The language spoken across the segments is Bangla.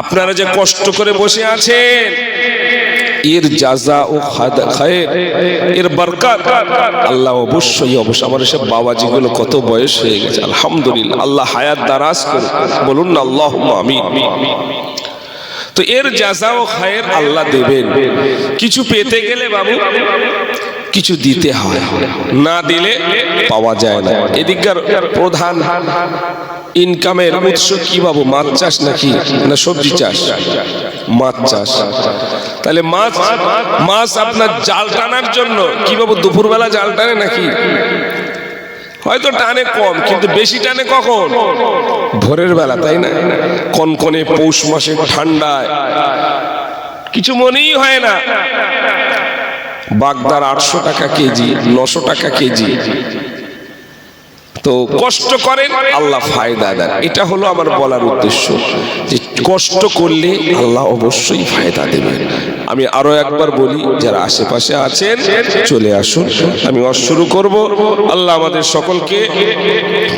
আপনারা যে কষ্ট করে বসে আছেন, এর জাযা ও খায়ের, এর বরকত আল্লাহ অবশ্যই আমার এসব বাবাজিগুলো কত বয়স হয়ে গেছে, আলহামদুলিল্লাহ, আল্লাহ হায়াত দারাজ করুন, বলুন না আল্লাহুম্মা আমিন। তো এর জাযা ও খায়ের আল্লাহ দেবেন। কিছু পেতে গেলে বাবু কিছু দিতে হয়, না দিলে পাওয়া যায় না। এদিককার প্রধান ইনকামের উৎস কি বাবু? মাছ চাষ নাকি না সবজি চাষ? মাছ চাষ। তাহলে মাছ আপনার জাল টানার জন্য কি বাবু দুপুরবেলা জাল টানে নাকি? হয়তো টানে কম, কিন্তু বেশি টানে কখন? ভোরের বেলা, তাই না? কনকনে পৌষ মাসে ঠান্ডায় কিছু মনেই হয় না। বাগদার 800 টাকা কেজি, 900 টাকা কেজি। তো কষ্ট করেন, আল্লাহ ফায়দা দেন। এটা হলো আমার বলার উদ্দেশ্য, যে কষ্ট করলে আল্লাহ অবশ্যই ফায়দা দেবেন। আমি আরো একবার বলি, যারা আশেপাশে আছেন চলে আসুন, আমি ওয়াজ শুরু করব। আল্লাহ আমাদের সকলকে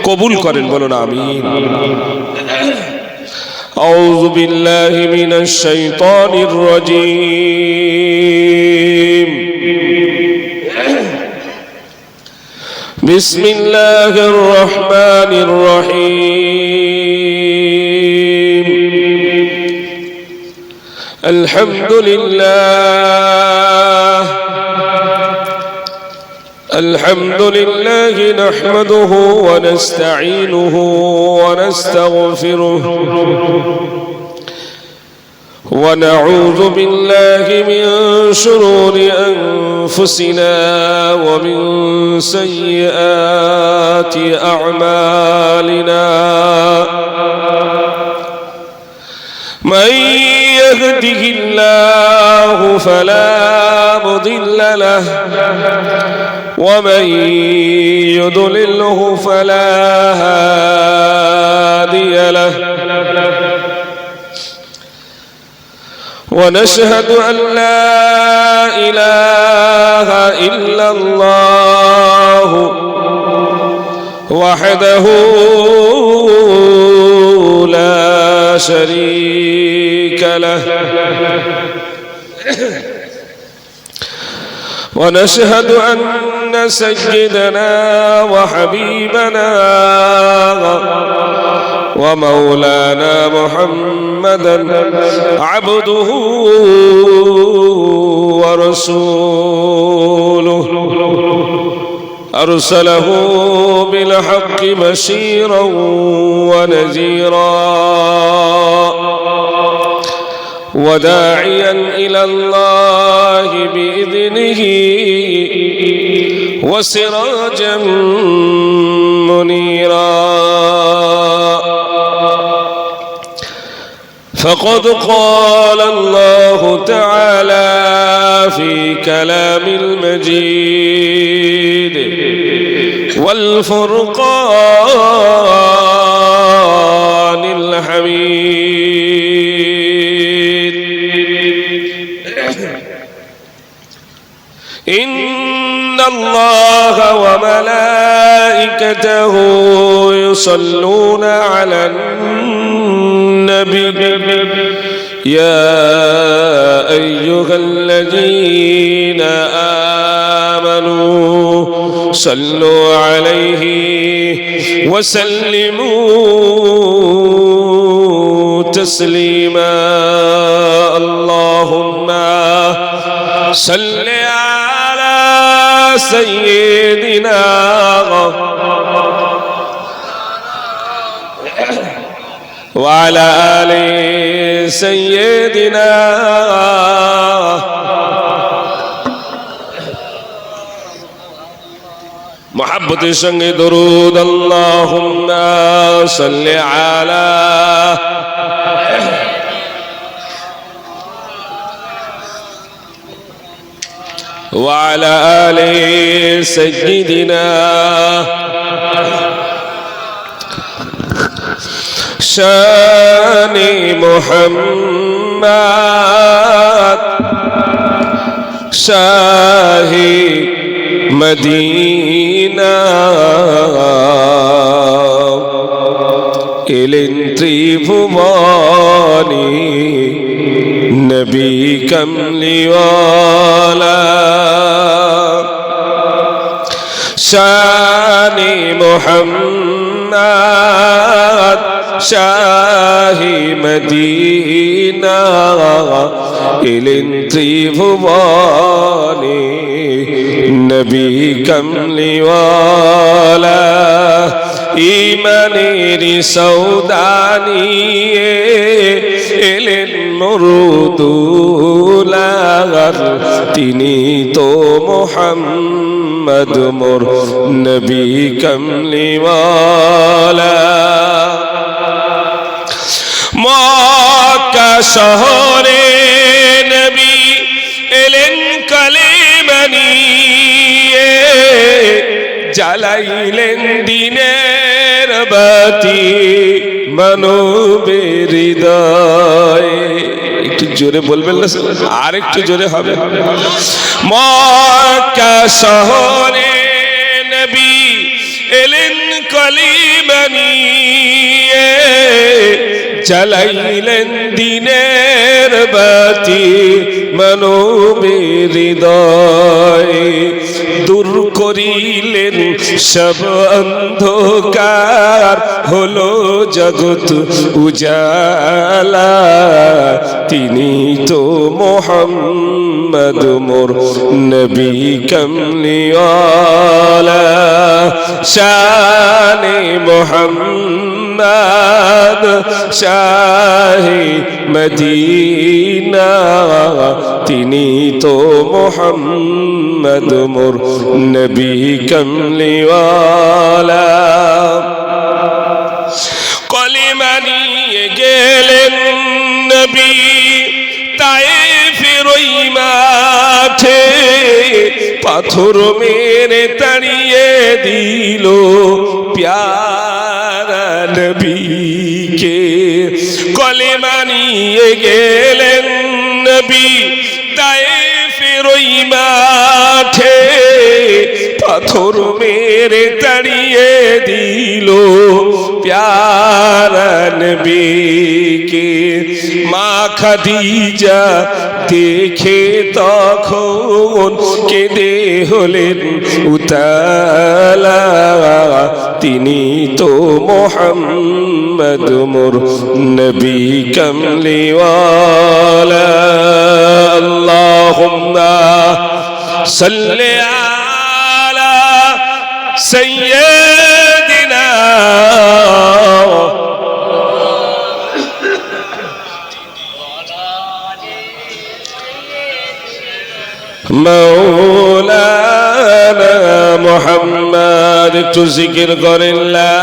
কবুল করেন, বলুন আমিন। আউযু বিল্লাহি মিনাশ শাইতানির রাজীম। بسم الله الرحمن الرحيم. الحمد لله نحمده ونستعينه ونستغفره ونعوذ بالله من شرور أنفسنا ومن سيئات أعمالنا. من يهده الله فلا مضل له ومن يضلله فلا هادي له. ونشهد أن لا إله إلا الله وحده لا شريك له. ونشهد أن سيدنا وحبيبنا ومولانا محمدا عبده ورسوله أرسله بالحق بشيرا ونذيرا وداعيا إلى الله بإذنه وسراجا منيرا. فقد قال الله تعالى في كلام المجيد والفرقان الحميد. إن الله وملائكته يصلون على النبي يا أيها الذين آمنوا صلوا عليه وسلموا تسليما. اللهم صل على سيدنا وعلى آل سيدنا محبت संगे दरूद. اللهم صل على وعلى آل سيدنا شان محمد شاهي مدينة إلين تريفما नबी कमली वाला शानी मोहम्मद शाही मदीना इलिन त्रिभुवानी नबी कमली वाला ईमानेरी सौदानिए एलेन मुरुदुलार तिनी तो मोहम्मद मोर नबी कमली वाला मक्का शहरे नबी एलेन कलिमा निये জ্বালাইলেন দিনের বাতি মানবের হৃদয়ে। একটু জোরে বলবেন না, আর একটু জোরে হবে। মক্কা শহরে নবী এলেন কলিমা নিয়ে জ্বালাইলেন দিনের বাতি মানবের হৃদয়ে। দূর করিলেন সব অন্ধকার হলো জগৎ উজালা তিনি তো মোহাম্মদ মোর নবী কমলি ওয়ালা শানে মোহাম্মদ শাহে মদিনা তিনি তো মোহাম্মদ মোর নবী কমলি ওয়ালা কলিমা নিয়ে গেলেন নবী তায়েফের ওই মাঠে পাথর মেরে তাড়িয়ে দিল প্যারা নবীকে। কলিমা নিয়ে গেলেন নবী তায়েফের ওই মাঠে পাথর মেরে তাড়িয়ে দিল প্যারা নবীকে। মা খাদিজা দেখে তখন কেঁদে হলেন উতালা তিনি তো মোহাম্মদ মোর নবী কমলি ওয়ালা আল্লাহুম্মা সাল্লি আলা সাইয়্যিদিনা মাওলানা মুহাম্মদ। একটু জিকির করেন লা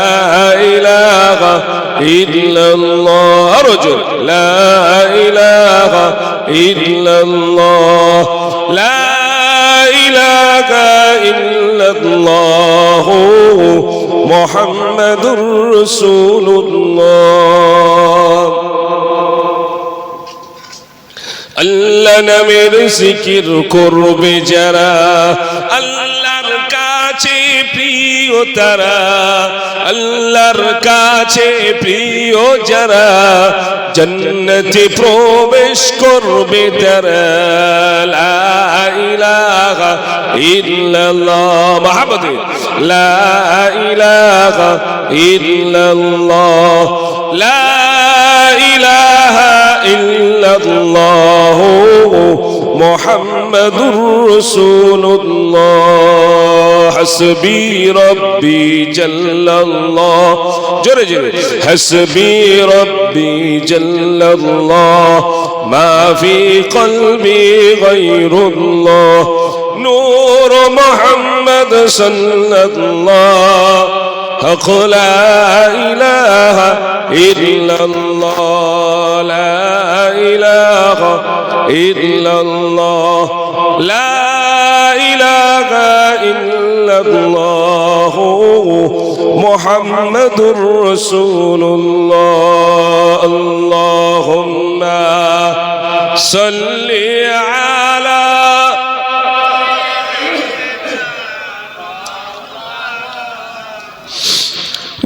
ইলাহা ইল্লাল্লাহ, আরো জোরে লা ইলাহা ইল্লাল্লাহ লা ইলাহা ইল্লাল্লাহ মুহাম্মাদুর রাসূলুল্লাহ। আল্লাহ নামের জিকির করবে যারা আল্লাহর কাছে প্রিয় তারা, আল্লাহর কাছে প্রিয় যারা জান্নাতে প্রবেশ করবে তারা। লা ইলাহা ইল্লাল্লাহ মুহাম্মাদুর লা ইলাহা ইল্লাল্লাহ লা ইলাহা ইল্লাল্লাহ মুহাম্মাদুর রাসূলুল্লাহ। হাসবি রব্বি জাল্লাল্লাহ, জোরে জোরে হাসবি রব্বি জাল্লাল্লাহ মা ফি কলবি গায়রুল্লাহ নূর মুহাম্মদ সাল্লাল্লাহ হক লা ইলাহা ইল্লাল্লাহ লা ইলাহা ইল্লাল্লাহ লা ইলাহা ইল্লাল্লাহ মুহাম্মাদুর রাসূলুল্লাহ। আল্লাহুম্মা সাল্লি আলা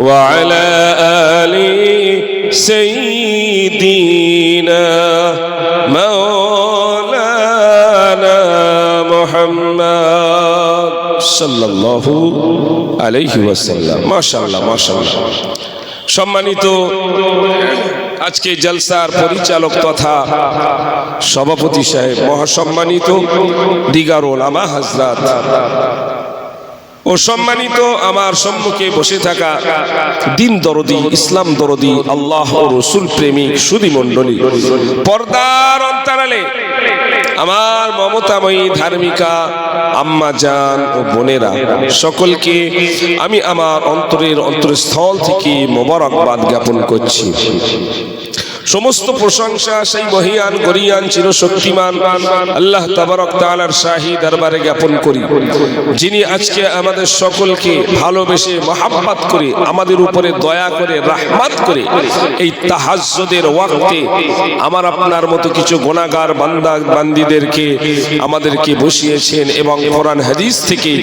وعلى آل سيدنا سيدنا مولانا محمد صلى الله عليه وسلم ما شاء الله ما شاء الله সম্মানিত আজকে জলসার পরিচালক তথা সভাপতি সাহেব, মহাসম্মানিত দিগার ওলামা হযরত ও সম্মানিত আমার সম্মুখে বসে থাকা দিন দরদি, ইসলাম দরদি, আল্লাহ ও রসুল প্রেমিক সুধী মণ্ডলী, পর্দার অন্তরালে আমার মমতাময়ী ধার্মিকা আম্মা জান ও বোনেরা, সকলকে আমি আমার অন্তরের অন্তরস্থল থেকে মোবারকবাদ জ্ঞাপন করছি। সমস্ত প্রশংসা সেই মহিয়ান গরিয়ান চিরশক্তিমান আল্লাহ তাবারক তাআলার শাহী দরবারে জ্ঞাপন করি, যিনি আজকে আমাদের সকলকে ভালোবেসে মহাব্বত করে আমাদের উপরে দয়া করে রহমত করে এই তাহাজ্জুদের ওয়াক্তে আমার আপনার মতো কিছু গুনাহগার বান্দা বান্দীদেরকে আমাদেরকে বসিয়েছেন এবং কোরআন হাদিস থেকে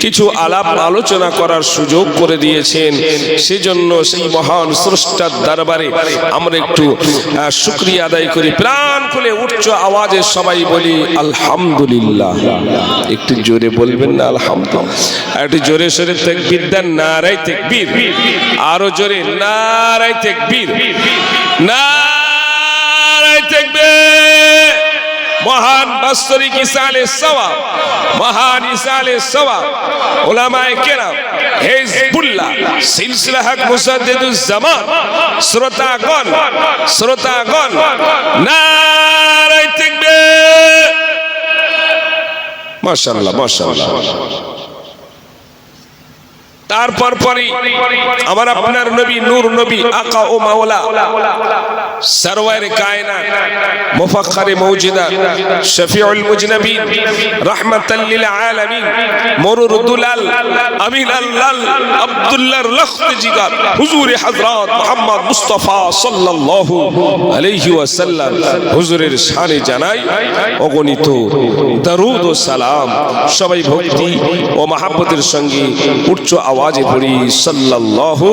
কিছু আলাপ আলোচনা করার সুযোগ করে দিয়েছেন। সেজন্য সেই মহান স্রষ্টার দরবারে আমরা একটু শুকরিয়া আদায় করি, প্রাণ খুলে উচ্চ আওয়াজে সবাই বলি আলহামদুলিল্লাহ। একটু জোরে বলবেন না আলহামদুলিল্লাহ? একটু জোরে সোরে তাকবীর দেন, নারায়ে তাকবীর। আরো জোরে নারায়ে তাকবীর, নারায়ে তাকবীর। মহান বাস্তরিক ইসালে সওয়াব, মহান ইসালে সওয়াব উলামায়ে কেরাম, হিজবুল্লাহ, সিলসিলা হক মুসাদ্দিদুজ জামান, শ্রোতাগণ নারায়ে তাকবীর। মাশাআল্লাহ মাশাআল্লাহ। তারপর পরে আমার আপনার নবী, নূর নবী, আকা ও মাওলা, সরওয়ারে কায়নাত, মুফাখখারে মওজুদা, শফিউল মুজনবিন, রাহমাতাল লিল আলামিন, মরুর দুলাল, আমিন আল্লাল, আব্দুল্লাহর লখত জিগার, হুজুরে হযরত মুহাম্মদ মুস্তাফা সাল্লাল্লাহু আলাইহি ওয়াসাল্লাম হুজুরের শানে জানাই অগণিত দরুদ ও সালাম। সবাই ভক্তি ও মহব্বতের সঙ্গে উচ্চ আওয়াজে পড়ি সাল্লাল্লাহু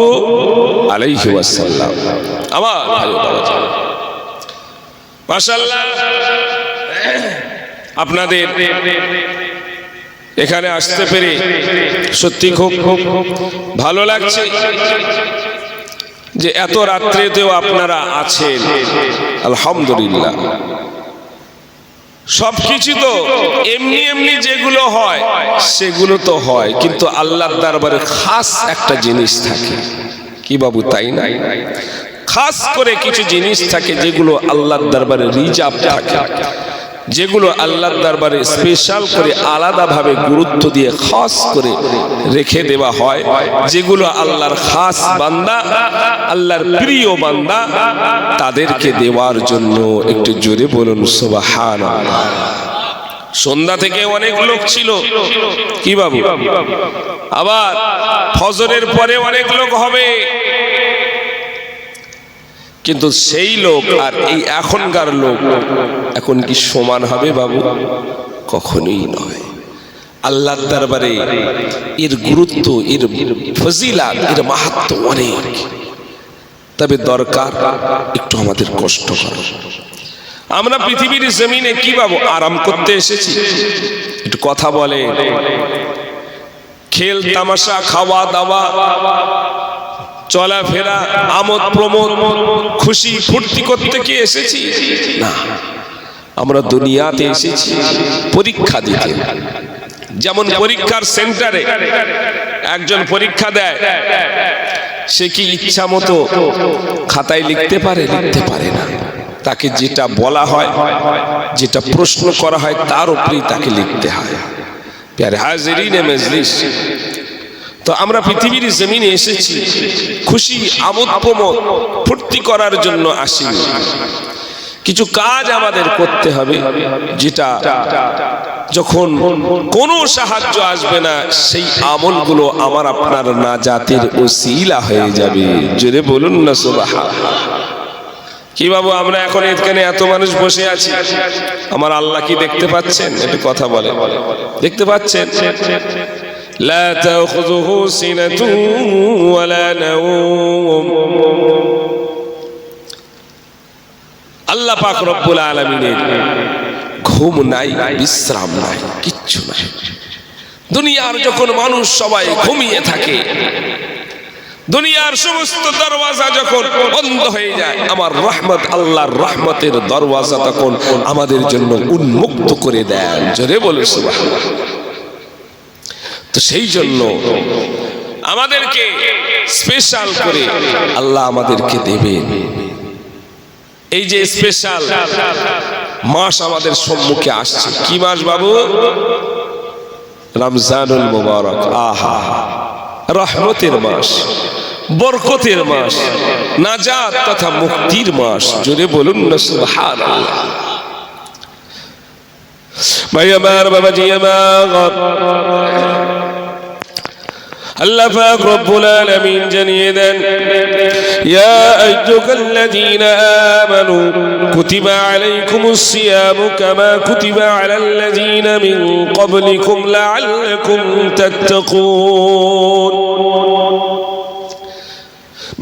আলাইহি ওয়াসাল্লাম। আমার ভালো বাবা, মাশাআল্লাহ, আপনাদের এখানে আসতে পেরে সত্যি খুব ভালো লাগছে যে এত রাত্রেতেও আপনারা আছেন। আলহামদুলিল্লাহ। সবকিছু তো এমনি এমনি যেগুলো হয় সেগুলো তো হয়, কিন্তু আল্লাহর দরবারে খাস একটা জিনিস থাকে। কি বাবু, তাই না? খাস করে কিছু জিনিস থাকে যেগুলো আল্লাহর দরবারে রিজার্ভ থাকে, যেগুলো আল্লাহর দরবারে স্পেশাল করে আলাদাভাবে গুরুত্ব দিয়ে খাস করে রেখে দেওয়া হয়, যেগুলো আল্লাহর খাস বান্দা, আল্লাহর প্রিয় বান্দা, তাদেরকে দেওয়ার জন্য একটু জোরে বলুন সুবহানাল্লাহ। সন্ধ্যা থেকে অনেক লোক ছিল, কি বাবু? আবার ফজরের পরে অনেক লোক হবে, কিন্তু সেই লোক আর এই এখনকার লোক এখন কি সমান হবে বাবু? কখনোই নয়। আল্লাহর দরবারে এর গুরুত্ব, এর ফজিলাত, এর মাহাত্ম্য অনেক। তবে দরকার একটু আমাদের কষ্ট করা। আমরা পৃথিবীর জমিনে কি বাবু আরাম করতে এসেছি? একটু কথা বলে, খেল তামাশা, খাওয়া দাওয়া, চলাফেরা, আমোদ প্রমোদ, খুশি ফুর্তি করতে কি এসেছি? না, আমরা দুনিয়াতে এসেছি পরীক্ষা দিতে। যেমন পরীক্ষার সেন্টারে একজন পরীক্ষা দেয়, সে কি ইচ্ছা মতো খাতায় লিখতে পারে? লিখতে পারে না। তাকে যেটা বলা হয়, যেটা প্রশ্ন করা হয়, তার উপরেই তাকে লিখতে হয়। প্যারে হাজিরিনে মজলিস, তো আমরা পৃথিবীর জমিনে এসেছি খুশি আমোদ প্রমোদ ফুর্তি করার জন্য আসিনি। কিছু কাজ আমাদের করতে হবে, যেটা যখন কোনো সাহায্য আসবে না, সেই আমলগুলো আমার আপনার নাজাতের ওসিলা হয়ে যাবে। জোরে বলুন না সুবহানাল্লাহ। কি বাবু, আমরা এখন এখানে এত মানুষ বসে আছি, আমার আল্লাহ কি দেখতে পাচ্ছেন? একটু কথা বলে, দেখতে পাচ্ছেন? لا تأخذه سنة ولا نوم আল্লাহ পাক রব্বুল আলামিনের ঘুম নাই, বিশ্রাম নাই, কিচ্ছু নাই। দুনিয়ার যখন মানুষ সবাই ঘুমিয়ে থাকে, দুনিয়ার সমস্ত দরওয়াজা যখন বন্ধ হয়ে যায়, আমার রহমত, আল্লাহর রহমতের দরওয়াজা তখন আমাদের জন্য উন্মুক্ত করে দেন। জোরে বলে সুবহানাল্লাহ। তো সেই জন্য আমাদেরকে স্পেশাল করে আল্লাহ আমাদেরকে দেবেন। এই যে স্পেশাল মাস আমাদের সম্মুখে আসছে, কি মাস বাবু? রমজানুল মুবারক। আহা, রহমতের মাস, বরকতের মাস, নাজাত তথা মুক্তির মাস। জোরে বলুন না সুবহানাল্লাহ। ভাই আমার, বাবাজি আমার, আল্লাহ পাক রব্বুল আলামিন জানিয়ে দেন, ইয়া আইয়ুহাল্লাযীনা আমানু কুতিবা আলাইকুমুস সিয়ামু কামা কুতিবা আলাল্লাযীনা মিন ক্বাবলিকুম লাআল্লাকুম তাত্তাকুন।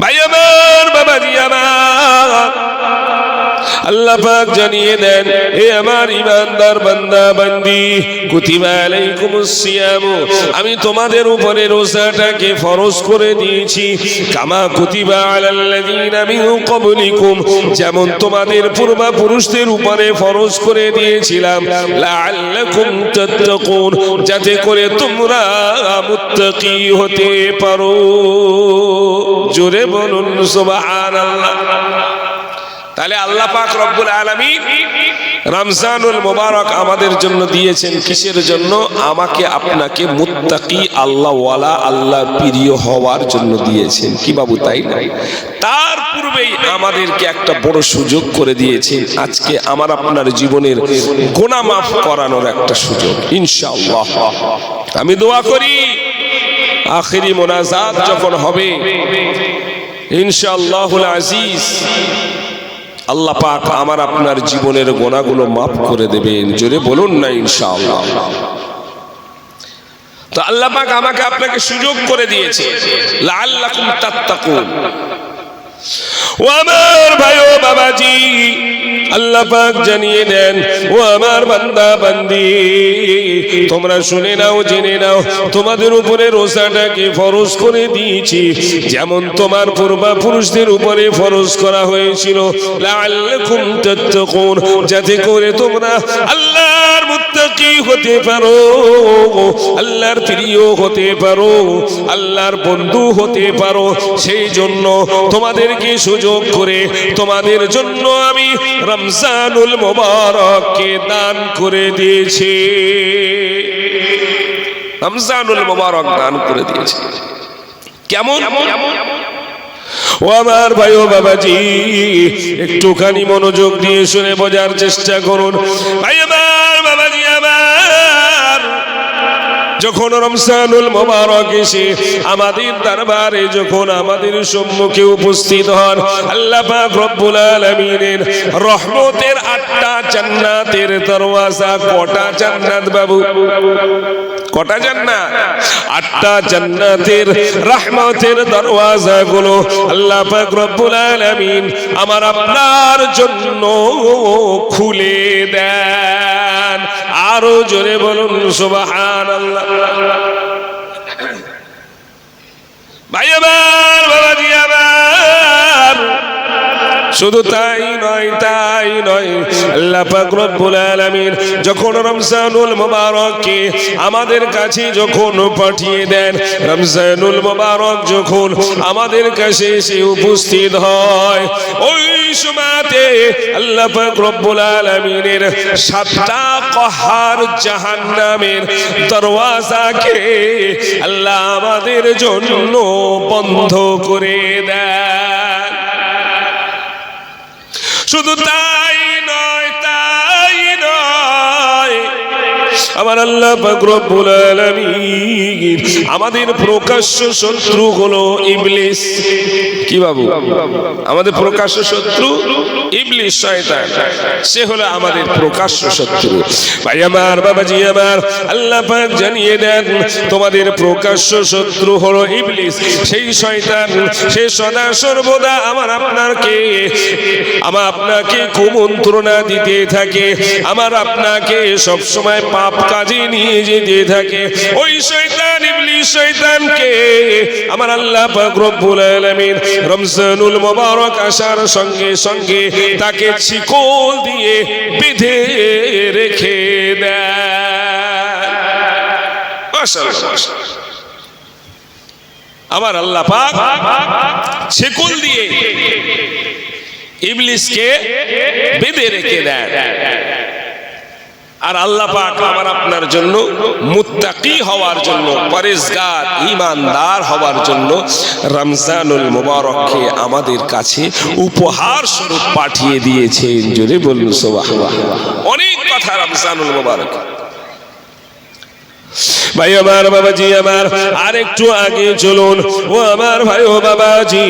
ভাই আমার, বাবাজি আমার, আল্লাহ পাক জানিয়ে দেন, হে আমার ঈমানদার বান্দা বান্দি, কুতিবা আলাইকুমুস সিয়াম, আমি তোমাদের উপরে রোজাটাকে ফরজ করে দিয়েছি, কামা কুতিবা আলাল্লাযীনা মিন ক্বাবলিকুম, যেমন তোমাদের পূর্বপুরুষদের উপরে ফরজ করে দিয়েছিলাম, লাআল্লাকুম তাত্তাকুন, যাতে করে তোমরা মুত্তাকি হতে পারো। জোরে বলুন সুবহানাল্লাহ। তাহলে আল্লাহ পাক রব্বুল আলামিন রমজানুল মুবারক আমাদের জন্য দিয়েছেন কিসের জন্য? আমাকে আপনাকে মুত্তাকি, আল্লাহ ওয়ালা, আল্লাহর প্রিয় হওয়ার জন্য দিয়েছেন। কি বাবু, তাই না? তার পূর্বেই আমাদেরকে একটা বড় সুযোগ করে দিয়েছেন, আজকে আমার আপনার জীবনের গুনাহ মাফ করানোর একটা সুযোগ ইনশাআল্লাহ। আমি দোয়া করি আখিরি মোনাজাত যখন হবে ইনশাআল্লাহুল আজিজ, আল্লাহ পাক আমার আপনার জীবনের গুনাহগুলো মাফ করে দেবেন। জোরে বলুন না ইনশাআল্লাহ। তো আল্লাহ পাক আমাকে আপনাকে সুযোগ করে দিয়েছে, লাআল্লাকুম তাত্তাকুন। ও আমার ভাই ও বাবাজি, আল্লাহ পাক জানিয়ে দেন, ও আমার বান্দা বান্দি, তোমরা শুনে নাও, জেনে নাও, তোমাদের উপরে রোজাটাকে ফরজ করে দিয়েছি, যেমন তোমার পূর্বপুরুষদের উপরে ফরজ করা হয়েছিল, লাআল্লাকুম তাত্তাকুন, যাতে করে তোমরা আল্লাহর মুত্তাকি হতে পারো, আল্লাহর প্রিয় হতে পারো, আল্লাহর বন্ধু হতে পারো। সেই জন্য তোমাদেরকে সুযোগ করে তোমাদের জন্য আমি রমজানুল মুবারককে দান করে দিয়েছি, রমজানুল মুবারক দান করে দিয়েছি। কেমন? ও আমার ভাই ও বাবাজি, একটুখানি মনোযোগ দিয়ে শুনে বোঝার চেষ্টা করুন। ভাই আমার, বাবাজি আমার, যখন রমজানুল মুবারক এসে আমাদের দরবারে, যখন আমাদের সম্মুখে উপস্থিত হন, আল্লাহ পাক রব্বুল আলামিনের রহমতের 8টা জান্নাতের দরওয়াজা। কটা জান্নাত বাবু? কটা জান্নাত? 8টা জান্নাতের রহমতের দরওয়াজাগুলো আল্লাহ পাক রব্বুল আলামিন আমার আপনার জন্য খুলে দেন। আরো জোরে বলুন সুবহানাল্লাহ। ভাই আমার, বাবাজি আমার, শুধু তাই নয়, তাই নয়, আল্লাহ পাক রব্বুল আলামিন যখন রমজানুল মুবারককে আমাদের কাছে যখন পাঠিয়ে দেন, রমজানুল মুবারক যখন আমাদের কাছে এসে উপস্থিত হয়, ওই সময়তে আল্লাহ পাক রব্বুল আলামিনের 7টা কহার জাহান্নামের দরওয়াজাকে আল্লাহ আমাদের জন্য বন্ধ করে দেন। শুধু তাই নয়, তাই নয়, আমার আল্লাহ পাক রব্বুল আলামিন আমাদের প্রকাশ্য শত্রু হলো ইবলিস। কি বাবু? আমাদের প্রকাশ্য শত্রু ইবলিস, শয়তান, সে হলো আমাদের প্রকাশ্য শত্রু। ভাই আমার, বাবাজি আমার, আল্লাহ পাক জানিয়ে দেন তোমাদের প্রকাশ্য শত্রু হলো ইবলিস, সেই শয়তান। সে সদা সর্বদা আমার আপনাকে কুমন্ত্রণা দিতে থাকে, আমার আপনাকে সব সময় পাপ কাজে নিয়ে যেতে থাকে। ওই শয়তান ইবলিস শয়তানকে আমার আল্লাহ পাক রব্বুল আলামিন রমজানুল মুবারক আসার সঙ্গে সঙ্গে তাকে শিকল দিয়ে বেঁধে রেখে দেয়। মাশাআল্লাহ, আমার আল্লাহ পাক শিকল দিয়ে ইবলিসকে বেঁধে রেখে দেয়। আর আল্লাহ পাক আমার আপনার জন্য মুত্তাকি হওয়ার জন্য, পরেজগার ঈমানদার হওয়ার জন্য রমজানুল মুবারককে আমাদের কাছে উপহার স্বরূপ পাঠিয়ে দিয়েছেন। জোরে বলুন সুবহানাল্লাহ। অনেক কথা রমজানুল মুবারক। ভাই আমার, বাবাজি আমার, আর একটু আগে চলুন। ও আমার ভাই ও বাবাজি,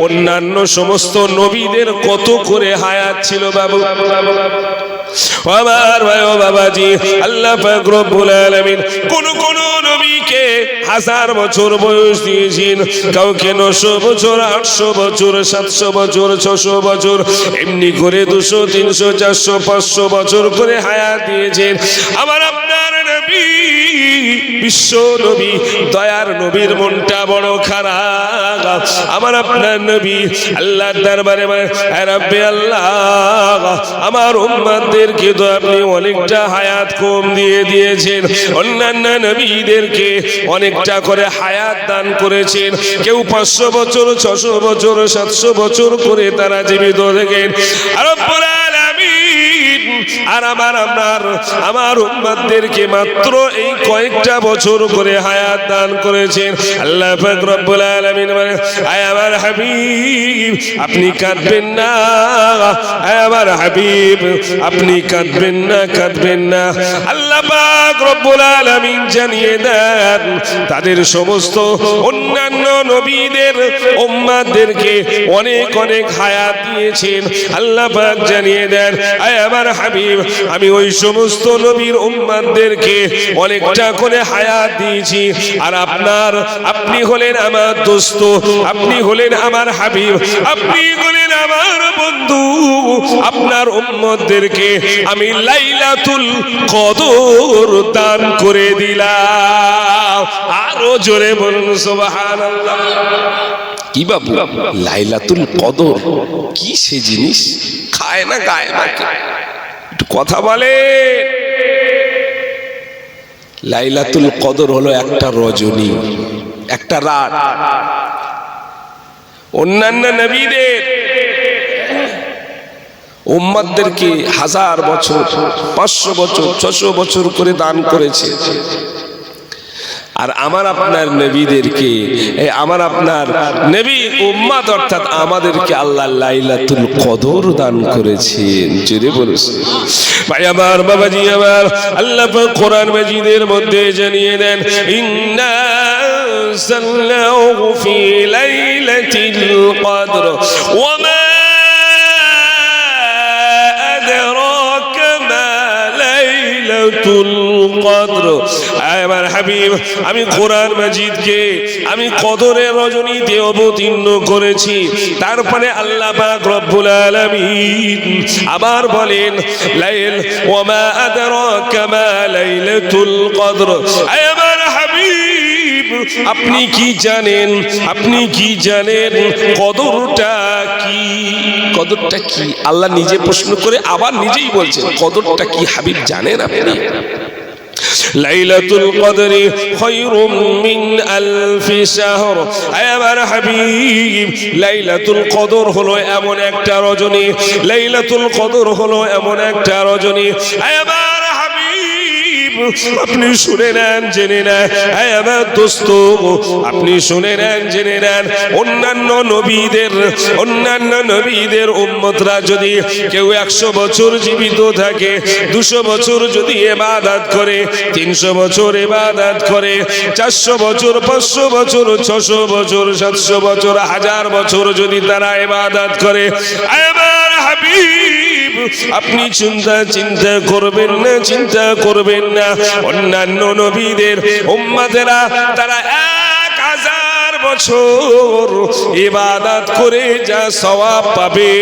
অন্যান্য সমস্ত নবীদের কত করে হায়াত ছিল বাবু। আমার ভাই ও বাবাজি, আল্লাহ পাক রব্বুল আলামিন কোন নবীকে 1000 বছর বয়স দিয়েছেন, কাউকে 900 বছর, 800 বছর, 700 বছর, 600 বছর, এমনি করে 200, 300, 400, 500 বছর করে হায়াত দিয়েছেন। আমার আপনার নবী, বিশ্ব নবী, দয়ার নবীর মনটা বড় খারাপ। আমার আপনার নবী আল্লাহর দরবারে রব্বে আল্লাহ, আমার উম্মতদেরকে তো আপনি অনেকটা হায়াত কম দিয়ে দিয়েছেন, অন্যান্য নবীদেরকে অনেকটা করে হায়াত দান করেছেন। কেউ 500 বছর, 600 বছর, 700 বছর করে তারা জীবিত থাকেন। আর রব্বুল আলামিন আর আমার উম্মতদেরকে মাত্র এই কয়েকটা বছর করে হায়াত দান করেছেন। আল্লাহ পাক রব্বুল আলামিন বলেন, আয় আমার হাবিব আপনি কাঁদবেন না, আয় আমার হাবিব আপনি কাঁদবেন না, কাঁদবেন না। আল্লাহ পাক রব্বুল আলামিন জানিয়ে দেন তাদের সমস্ত অন্যান্য নবীদের উম্মতদেরকে অনেক অনেক হায়াত দিয়েছেন। আল্লাহ পাক জানিয়ে দেন, আয় আমার হাবিব আমি ওই সমস্ত নবীর উম্মতদেরকে অনেকটা করে হায়াত দিয়েছি। আর আপনি হলেন আমার দোস্ত, আপনি হলেন আমার হাবিব, আপনি হলেন আমার বন্ধু। আপনার উম্মতদেরকে আমি লাইলাতুল কদর দান করে দিলাম। আরো জোরে বলুন সুবহানাল্লাহ। কি বাবু লাইলাতুল কদর কি সে জিনিস? খায় না গায় না, একটু কথা বলে। লাইলাতুল কদর হলো একটা রজনী, একটা রাত। অন্যান্য নবীদের উম্মতদেরকে 1000 বছর, 500 বছর, 600 বছর করে দান করেছে। আর আমার আপনার নবীদেরকে, আমার আপনার নবী উম্মত অর্থাৎ আমাদেরকে আল্লাহ লাইলাতুল কদর দান করেছেন। জোরে বলেছে ভাই আমার, বাবাজি আমার, আল্লাহ পাক কোরআন মাজিদের মধ্যে জানিয়ে দেন, ইন্না আনজালনাহু ফি লাইলাতিল কদর ওয়া মা আদরাকা মা লাইলাতুল কদর। আমার হাবিব আমি কোরআন মাজিদকে আমি কদরের রজনীতে অবতীর্ণ করেছি। তারপরে আল্লাহ পাক রব্বুল আলামিন আবার বলেন, লাইল ওয়া মা আদরাকা মা লাইলাতুল কদর। আমার হাবিব আপনি কি জানেন, আপনি কি জানেন কদরটা কি? কদরটা কি আল্লাহ নিজে প্রশ্ন করে আবার নিজেই বলছেন কদরটা কি হাবিব জানেন আপনি? লাইলাতুল কদরি খায়রুম মিন আলফি শাহর। আমার হাবিব লাইলাতুল কদর হলো এমন একটা রজনী, লাইলাতুল কদর হলো এমন একটা রজনী আমার হাবিব আপনি শুনে নেন, জেনে নেন, এই আমার দোস্ত আপনি শুনে নেন, জেনে নেন, অন্যান্য নবীদের উম্মতরা যদি কেউ 100 বছর জীবিত থাকে, 200 বছর যদি ইবাদত করে, 300 বছর ইবাদত করে, 400 বছর, 500 বছর, 600 বছর, 700 বছর, 1000 বছর যদি তারা ইবাদত করে, আমার হাবিব আপনি চিন্তা করবেন না অন্যান্য নবীদের উম্মতেরা তারা 1000 বছর ইবাদত করে যা সওয়াব পাবে,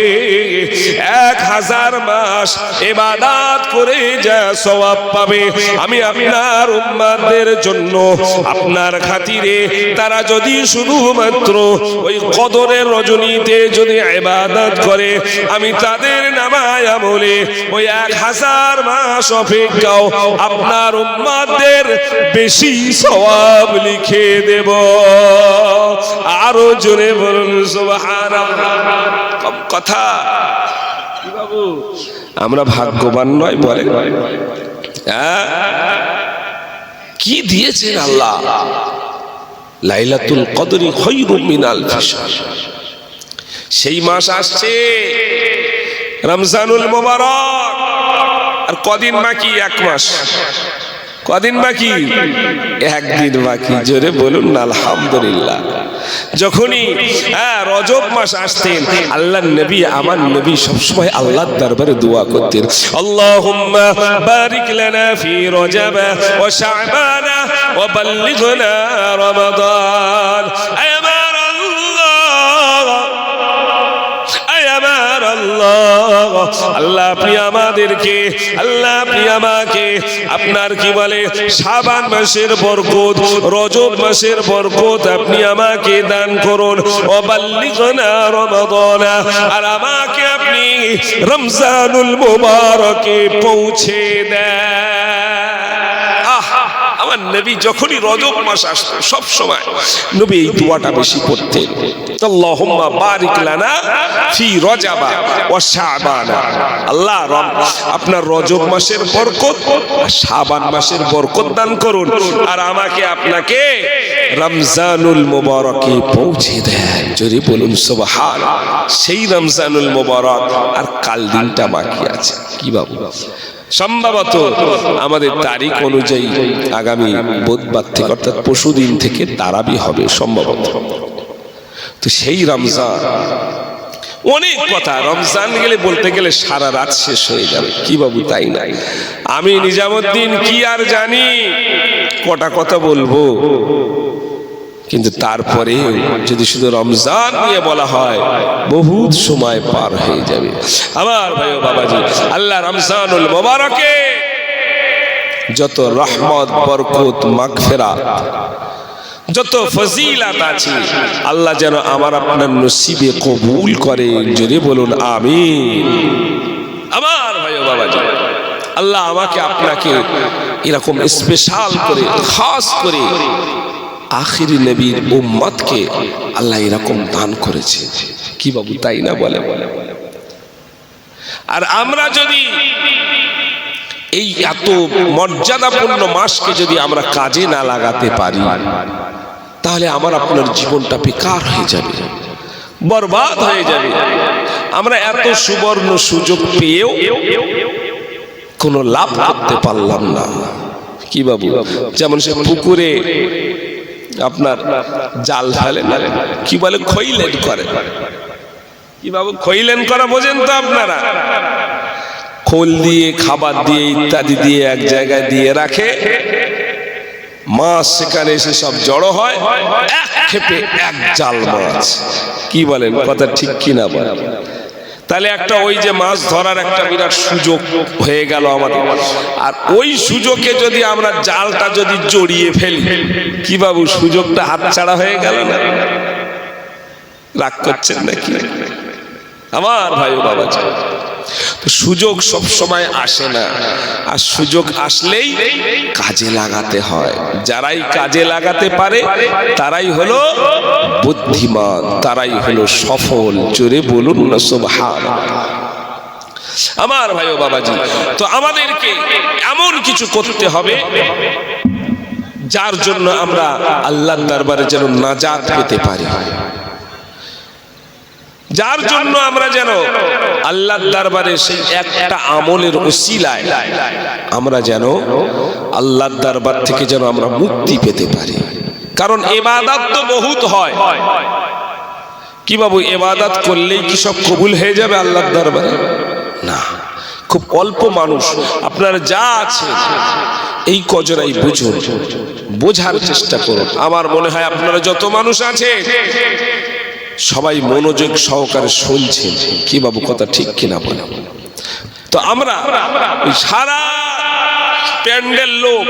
1000 মাস ইবাদত করে যা সওয়াব পাবে, আমি আপনার উম্মতদের জন্য আপনার খাতিরে তারা যদি শুধুমাত্র ওই কদরের রজনীতে যদি ইবাদত করে, আমি তাদের নামায় আমলে ওই 1000 মাস অপেক্ষাও আপনার উম্মতদের বেশি সওয়াব লিখে দেব। আরো জোরে বলুন সুবহানাল্লাহ। কম কথা কি বাবু, আমরা ভাগ্যবান নয় বলে? কি দিয়েছেন আল্লাহ? লাইলাতুল কদরি খায়রুম মিন আলফি শাহর। সেই মাস আসছে রমজানুল মুবারক, আর কদিন বাকি? 1 মাস। কদিন বাকি? 1 দিন বাকি। জোরে বলুন আলহামদুলিল্লাহ। যখনই রজব মাস আসতেন, আল্লাহর নবী, আমার নবী সবসময় আল্লাহর দরবারে দোয়া করতেন, আল্লাহুম্মা বারিক লানা ফি রজব ওয়া শাবান ওয়া বাল্লিগনা রমাদান। আল্লাহ আপনি আমাদেরকে, আল্লাহ আপনি আমাকে আপনার কি বলে শাবান মাসের বরকত, রজব মাসের বরকত আপনি আমাকে দান করুন। ও বাল্লিগনা রমাদান, আর আমাকে আপনি রমজানুল মুবারকে পৌঁছে দেন। আমার নবী যখনই রজব মাস আসতো সব সময় নবী এই দোয়াটা বেশি করতেন, আল্লাহুম্মা বারিক লানা ফি রজব ওয়া শাবান। আল্লাহ আপনার রজব মাসের বরকত আর শাবান মাসের বরকত দান করুন, আর আমাকে আপনাকে রমজানুল মুবারকে পৌঁছে দেন। যদি বলুন সুবহানাল্লাহ। সেই রমজানুল মুবারক আর কাল দিনটা বাকি আছে। কি বাবু, সম্ভবত আমাদের তারিখ অনুযায়ী আগামী বুধবার থেকে অর্থাৎ পরশুদিন থেকে তারাবি হবে সম্ভবত। তো সেই রমজান, অনেক কথা, রমজান গেলে বলতে গেলে সারা রাত শেষ হয়ে যাবে। কি বাবু, তাই না? আমি নিজামুদ্দিন কি আর জানি, কটা কথা বলবো, কিন্তু তারপরে যদি শুধু রমজান নিয়ে বলা হয় বহুত সময় পার হয়ে যাবে। আমার ভাই ও বাবাজি, আল্লাহ রমজানুল মুবারকে যত রহমত, বরকত, মাগফিরাত, যত ফজিলাত আছে, আল্লাহ যেন আমার আপনার নসিবে কবুল করে। জোরে বলুন আমিন। আমার ভাই ও বাবাজি, আল্লাহ আমাকে আপনাকে এরকম স্পেশাল করে, খাস করে আখিরি নবীর উম্মতকে আল্লাহ এরকম দান করেছে। কি বাবু, তাই না? বলে। আর আমরা যদি এই এত মর্যাদাপূর্ণ মাসকে যদি আমরা কাজে না লাগাতে পারি, তাহলে আমার আপনার জীবনটা বেকার হয়ে যাবে, বরবাদ হয়ে যাবে। আমরা এত সুবর্ণ সুযোগ পেয়েও কোনো লাভ করতে পারলাম না। কি বাবু, যেমন সে পুকুরে আপনার জাল ফেলে, কি বলে, খৈলেন করে। কি বাবু, খৈলেন করা বোঝেন তো আপনারা? খোল দিয়ে, খাবার দিয়ে, ইত্যাদি দিয়ে এক জায়গায় দিয়ে রাখে, মাছ সেখানে এসে সব জড়ো হয়, এক ক্ষেপে 1 জাল মাছ। কি বলেন, কথা ঠিক কিনা বলেন? তাহলে একটা ওই যে মাছ ধরার একটা বিরাট সুযোগ হয়ে গেল আমাদের। আর ওই সুযোগে যদি আমরা জালটা যদি জড়িয়ে ফেলি, কি বাবু, সুযোগটা হাতছাড়া হয়ে গেল না? রাগ করছেন নাকি আমার ভাই ও বাবা? তো সুযোগ সব সময় আসে না, আর সুযোগ আসলেই কাজে লাগাতে হয়। যারাই কাজে লাগাতে পারে তারাই হলো বুদ্ধিমান, তারাই হলো সফল। জোরে বলুন না সুবহানাল্লাহ। আমার ভাই ও বাবাজি, তো আমাদেরকে এমন কিছু করতে হবে যার জন্য আমরা আল্লাহর দরবারে যেন নাজাত পেতে পারি, যার জন্য আমরা যেন আল্লাহর দরবারে সেই একটা আমলের ওসিলায় আমরা যেন আল্লাহর দরবার থেকে যেন আমরা মুক্তি পেতে পারি। কারণ ইবাদত তো বহুত হয়, কি বাবু ইবাদত করলেই কি সব কবুল হয়ে যাবে আল্লাহর দরবারে? না, খুব অল্প মানুষ। আপনারা যা আছে এই কজরাই বুঝুন, বোঝার চেষ্টা করুন। আমার মনে হয় আপনারা যত মানুষ আছে সবাই মনোযোগ সহকারে শুনছেন, কি বাবু কথা ঠিক কিনা বলে? তো আমরা সারা প্যান্ডেল লোক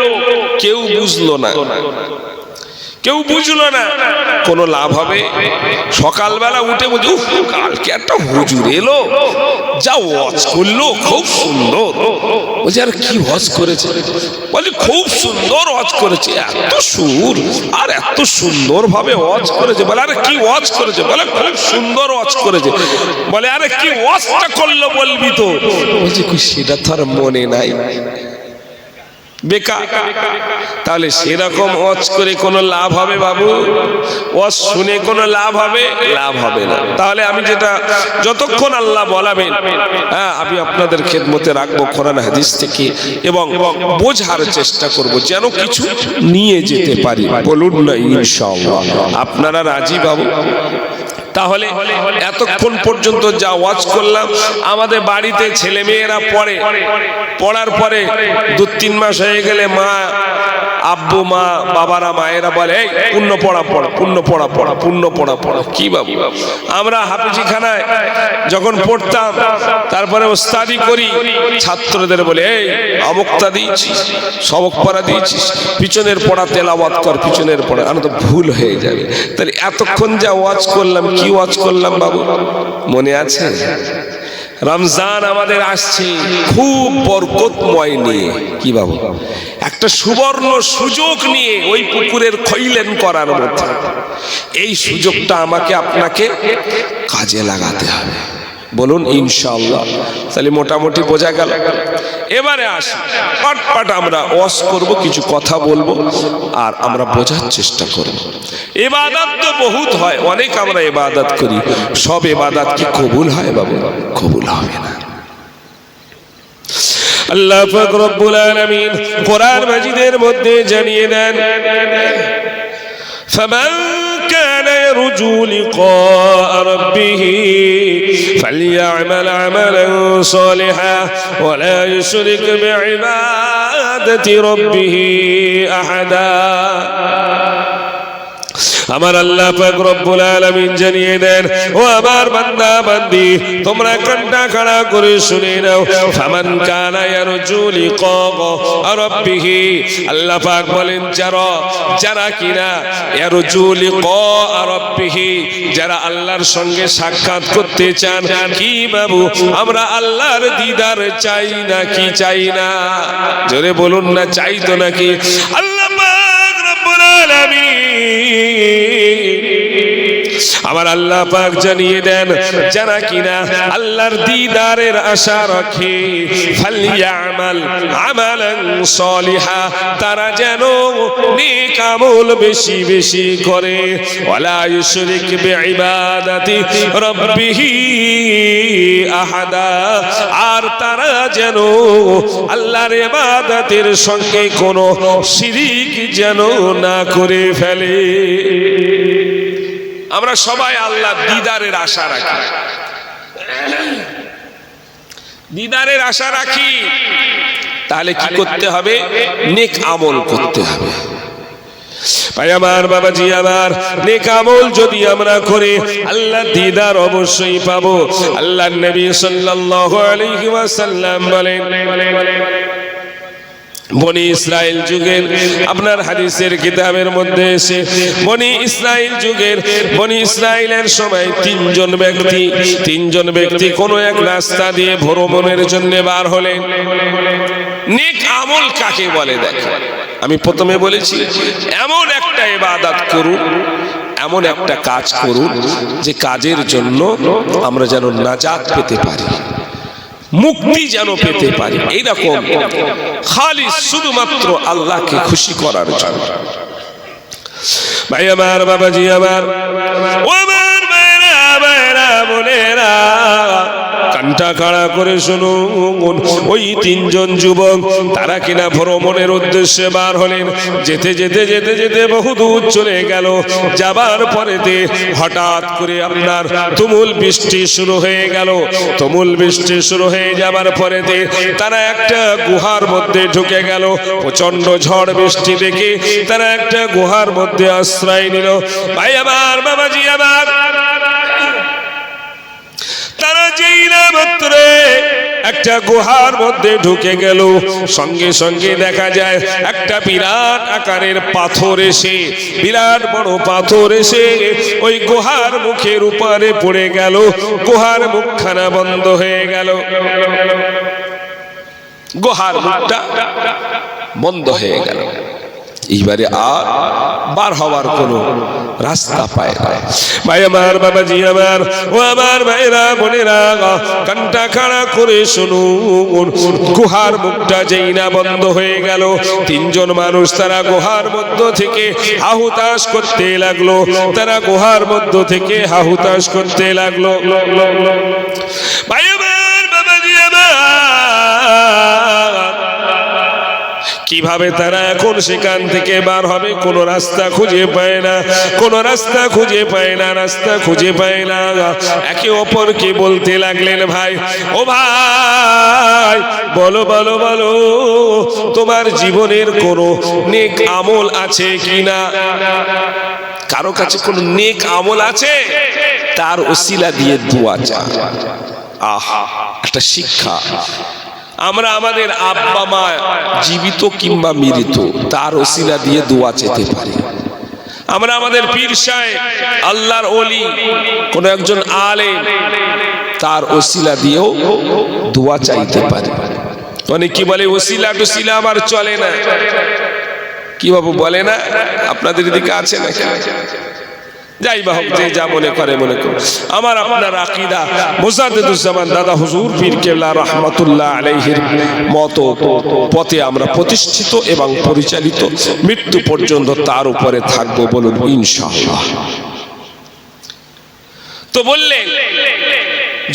কেউ বুঝলো না, কেউ বুঝলো না, কোনো লাভ হবে? সকালবেলা উঠে বলছে কালকে একটা হুজুর এলো, যা ওয়াজ করলো খুব সুন্দর। বলছে আর কি ওয়াজ করেছে? বলে খুব সুন্দর ওয়াজ করেছে, এত সুর আর এত সুন্দর ভাবে ওয়াজ করেছে। বলে আরে কি ওয়াজ করেছে? বলে খুব সুন্দর ওয়াজ করেছে। বলে আরে কি ওয়াজটা করলো বলবি তো? বলছে সেটা তো আর মনে নাই, বেকার। তাহলে সেরকম ওয়াজ করে কোনো লাভ হবে বাবু? ওয়াজ শুনে কোনো লাভ হবে? লাভ হবে না। তাহলে আমি যেটা যতক্ষণ আল্লাহ বলাবেন, হ্যাঁ, আমি আপনাদের খেদমতে রাখবো কোরআন হাদিস থেকে, এবং বোঝার চেষ্টা করব যেন কিছু নিয়ে যেতে পারি। বলুন না ইনশাআল্লাহ। আপনারা রাজি বাবু? তাহলে এতক্ষণ পর্যন্ত যা ওয়াজ করলাম, আমাদের বাড়িতে ছেলে মেয়েরা পড়ে, পড়ার পরে 2-3 মাস হয়ে গেলে মা, আব্বু, মা, বাবারা, মায়েরা বলে এই পূর্ণ পড়া পড়া, পূর্ণ পড়া পড়া, পূর্ণ পড়া পড়া। কি বাবু, আমরা হাফিজিখানায় যখন পড়তাম, তারপরে ওস্তাদি করি, ছাত্রদের বলে এই অমুকতা দিয়েছিস, সবক পড়া দিয়েছিস, পিছনের পড়া তেলাওয়াত কর, পিছনের পড়া। আর তো ভুল হয়ে যাবে। তাহলে এতক্ষণ যা ওয়াজ করলাম, কি ওয়াজ করলাম বাবু মনে আছে? রমজান আমাদের আসছে খুব বরকতময় নিয়ে, কি বাবু একটা সুবর্ণ সুযোগ নিয়ে, ওই পুকুরের খৈলেন করার মতো। এই সুযোগটা আমাকে আপনাকে কাজে লাগাতে হবে। বলুন ইনশাআল্লাহ। তাহলে মোটামুটি বোঝা গেল। এবারে আসি, পাট আমরা ওয়াজ করব, কিছু কথা বলবো, আর আমরা বোঝার চেষ্টা করব। ইবাদত তো বহুত হয়, অনেক আমরা ইবাদত করি, সব ইবাদত কি কবুল হয় বাবু? কবুল হবে না। আল্লাহ পাক রব্বুল আলামিন কোরআন মাজিদের মধ্যে জানিয়ে দেন, ফামান কানা ইয়ারজু লিকা রাব্বিহি ফালইআমাল আমালান সালিহান ওয়া লা ইউশরিক বিইবাদাতি রাব্বিহি আহাদা। আমার আল্লাহ পাক রব্বুল আলামিন জানিয়ে দেন, ও আমার বান্দা বান্দি, তোমরা কানটা খাড়া করে শুনে নাও। ফামান কানা ইয়ারজু লিকা রাব্বিহি, আল্লাহ পাক বলেন যারা কিনা ইয়ারজু লিকা রাব্বিহি, যারা আল্লাহর সঙ্গে সাক্ষাৎ করতে চান। কি বাবু, আমরা আল্লাহর দিদার চাই না কি চাই না? জোরে বলুন না, চাই তো নাকি? আল্লাহ পাক রব্বুল আলামিন, আমার আল্লাহ পাক জানিয়ে দেন, যারা কিনা আল্লাহর দিদারের আশা রাখে, ফালইআমাল আমালান সালিহা, তারা যেন নেক আমল বেশি বেশি করে, ওয়ালা ইউশরিক বিইবাদাতি রাব্বিহি আহাদা, আর তারা যেন আল্লাহর ইবাদতের সঙ্গে কোনো শিরিক যেন না করে ফেলে। আমরা সবাই আল্লাহ দিদারের আশা রাখি, দিদারের আশা রাখি। তাহলে কি করতে হবে? নেক আমল করতে হবে। ভাই আমার, বাবাজি আমার, নেক আমল যদি আমরা করি, আল্লাহ দিদার অবশ্যই পাবো। আল্লাহর নবী সাল্লাল্লাহু আলাইহি ওয়াসাল্লাম বলেন, বনি ইসরাইল যুগের, আপনার হাদিসের কিতাবের মধ্যে এসে বনি ইসরাইল যুগের, বনি ইসরাইলের সময় তিনজন ব্যক্তি কোন এক রাস্তা দিয়ে ভ্রমণের জন্য বার হলেন। নেক আমল কাকে বলে দেখেন, আমি প্রথমে বলেছি এমন একটা ইবাদত করুন, এমন একটা কাজ করুন যে কাজের জন্য আমরা যেন নাজাত পেতে পারি। মুক্তি যেন পেতে পারি, এইরকম খালিস শুধুমাত্র আল্লাহকে খুশি করার জন্য। ভাই আমার, বাবাজি আমার, ও আমার ভাইরা, ভাইরা বোনেরা, কানটা খাড়া করে শুনুন। ওই তিনজন যুবক তারা কিনা ভ্রমণের উদ্দেশ্যে বার হলেন। যেতে যেতে যেতে যেতে বহু দূর চলে গেল। যাবার পরেতে হঠাৎ করে আপনার তুমুল বৃষ্টি শুরু হয়ে গেল। তুমুল বৃষ্টি শুরু হয়ে যাবার পরেতে তারা একটা গুহার মধ্যে ঢুকে গেল। প্রচন্ড ঝড় বৃষ্টি দেখে তারা একটা গুহার মধ্যে আশ্রয় নিল। ভাই আমার, বাবাজি আমার, তারা যেই না মাত্র একটা গুহার মধ্যে ঢুকে গেল, সঙ্গে সঙ্গে দেখা যায় একটা বিরাট আকারের পাথর এসে, বিরাট বড় পাথর এসে ওই গুহার মুখের উপরে পড়ে গেল। গুহার মুখখানা বন্ধ হয়ে গেল, গুহার মুখটা বন্ধ হয়ে গেল। এইবারে আর বার হওয়ার কোনো রাস্তা পায় না। ভাই আমার, বাবাজি আমার, ও আমার ভাইরা বোনেরা, কানটা খাড়া করে শুনুন। গুহার মুখটা যেই না বন্ধ হয়ে গেল, তিনজন মানুষ তারা গুহার মধ্য থেকে হাহুতাশ করতে লাগলো। তারা গুহার মধ্য থেকে হাহুতাশ করতে লাগলো। ভাই আমার, বাবাজি আমার, কিভাবে তারা এখন সেখান থেকে বার হবে? কোন রাস্তা খুঁজে পায় না, কোন রাস্তা খুঁজে পায় না, রাস্তা খুঁজে পায় না। একে অপরকে বলতে লাগলেন, ভাই, ও ভাই, বলো বলো বলো, তোমার জীবনের কোন নেক আমল আছে কিনা? কারো কাছে কোন নেক আমল আছে? তার ওসিলা দিয়ে দোয়া চায়। আহা, একটা শিক্ষা। আমরা আমাদের আব্বা মা জীবিত কিংবা মৃত, তার ওসিলা দিয়ে দোয়া চেতে পারি। আমরা আমাদের পীর সাহেব, আল্লাহর ওলি, কোন একজন আলেম, তার ওসিলা দিয়েও দোয়া চাইতে পারি। অনেক কি বলে, ওসিলা টসিলা আমার চলে না। কি বাবু বলে না? আপনাদের দিকে আছে না? যাই বা হোক, যে যা মনে করে মনে করে। আমার আপনার আকীদা মুজাদ্দিদুজ্জামান দাদা হুজুর পীর কেবলা রাহমাতুল্লাহ আলাইহির মতো পথে আমরা প্রতিষ্ঠিত এবং পরিচালিত, মৃত্যু পর্যন্ত তার উপরে থাকবো, বলুন ইনশাআল্লাহ। তো বললেন,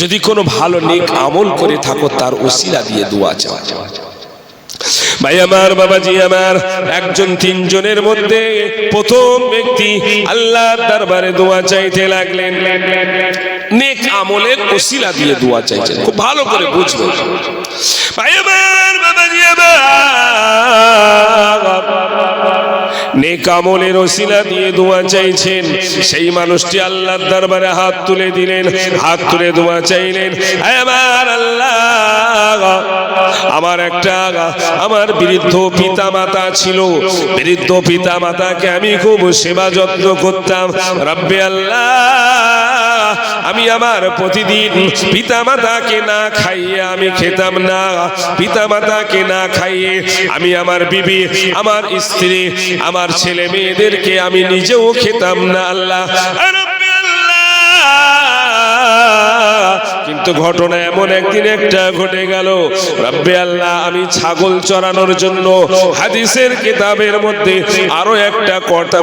যদি কোনো ভালো নেক আমল করে থাকো, তার ওসিলা দিয়ে দোয়া চাও। ভাই আমার, বাবাজি আমার, একজন তিনজনের মধ্যে প্রথম ব্যক্তি আল্লাহর দরবারে দোয়া চাইতে লাগলেন। নেক আমলের ওসিলা দিয়ে দোয়া চাইছেন, খুব ভালো করে বুঝবেন। ভাই আমার, বাবাজি আমার, নেক আমলের ওসিলা দিয়ে দোয়া চাইছেন। সেই মানুষটি আল্লাহর দরবারে হাত তুলে দিলেন, হাত তুলে দোয়া চাইলেন, আমার আল্লাহ, আমার বৃদ্ধ পিতা মাতা ছিল, বৃদ্ধ পিতা মাতাকে আমি খুব সেবা যত্ন করতাম। রব্বে আল্লাহ, আমি আমার প্রতিদিন পিতা মাতাকে না খাইয়ে আমি খেতাম না, পিতা মাতাকে না খাইয়ে আমি আমার বিবি, আমার স্ত্রী, আমার ছেলে মেয়েদেরকে আমি নিজেও খেতাম না আল্লাহ। কিন্তু ঘটনা এমন একদিন একটা ঘটে গেল, রব্বে আল্লাহ, আমি ছাগল চরানোর জন্য, হাদিসের কিতাবের মধ্যে আরো একটা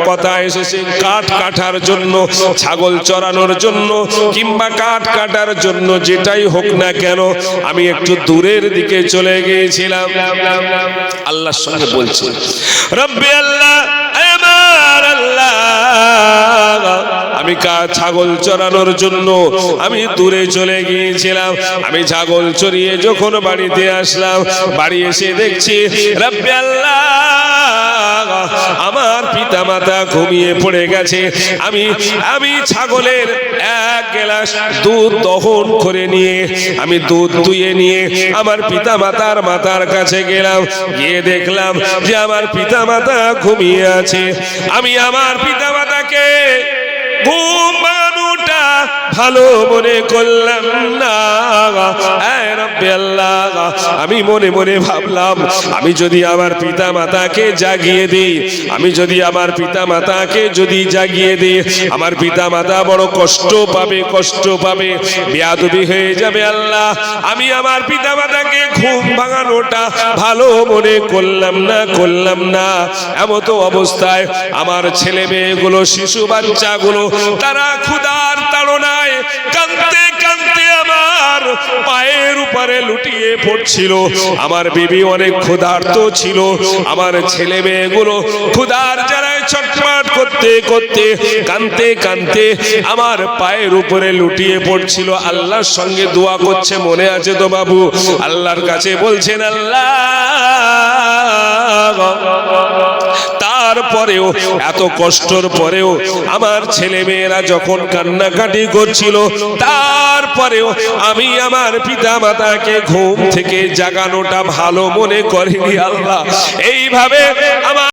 কথা এসেছে, কাঠ কাটার জন্য, ছাগল চরানোর জন্য কিংবা কাঠ কাটার জন্য, যেটাই হোক না কেন, আমি একটু দূরের দিকে চলে গিয়েছিলাম। আল্লাহর সঙ্গে বলছি, রব্বে আল্লাহ, আমার আল্লাহ, আমি ছাগল চরানোর জন্য আমি দূরে চলে গিয়েছিলাম। আমি ছাগল চড়িয়ে যখন বাড়িতে আসলাম, বাড়ি এসে দেখছি, রব্বে আল্লাহ, আমার পিতা মাতা ঘুমিয়ে পড়ে গেছে। আমি ছাগলের এক গ্লাস দুধ দহন করে নিয়ে, আমি দুধ দুইয়ে নিয়ে আমার পিতা মাতার মাথার কাছে গেলাম। গিয়ে দেখলাম যে আমার পিতা মাতা ঘুমিয়ে আছে। আমি আমার পিতা মাতাকে ঘুম ভাঙানোটা ভালো মনে করলাম না। আয় রব্বে আল্লাহ, আমি মনে মনে ভাবলাম আমি যদি আমার পিতা মাতাকে জাগিয়ে দিই, আমি যদি আমার পিতা মাতাকে যদি জাগিয়ে দিই, আমার পিতা মাতা বড় কষ্ট পাবে, কষ্ট পাবে, বেয়াদবি হয়ে যাবে। আল্লাহ, আমি আমার পিতা মাতাকে ঘুম ভাঙানোটা ভালো মনে করলাম না। এমত অবস্থায় আমার ছেলে মেয়েগুলো, শিশু বাচ্চাগুলো, তারা ক্ষুধার তাড়নায় কাঁদতে কাঁদতে আমার পায়ের উপরে লুটিয়ে পড়ছিল। আমার বিবি অনেক ক্ষুধার্ত ছিল, আমার ছেলে মেয়েগুলো ক্ষুধার জ্বালায় ছটফট করতে করতে কাঁদতে কাঁদতে আমার পায়ের উপরে লুটিয়ে পড়ছিল। আল্লাহর সঙ্গে দোয়া করছে, মনে আছে তো বাবু? আল্লাহর কাছে বলছেন, আল্লাহ, তারপরেও এত কষ্টর পরেও আমার ছেলে মেয়েরা যখন কান্নাকাটি করছিল, তারপরেও আমি আমার পিতা মাতাকে ঘুম থেকে জাগানোটা ভালো মনে করিনি। আল্লাহ, এইভাবে আমার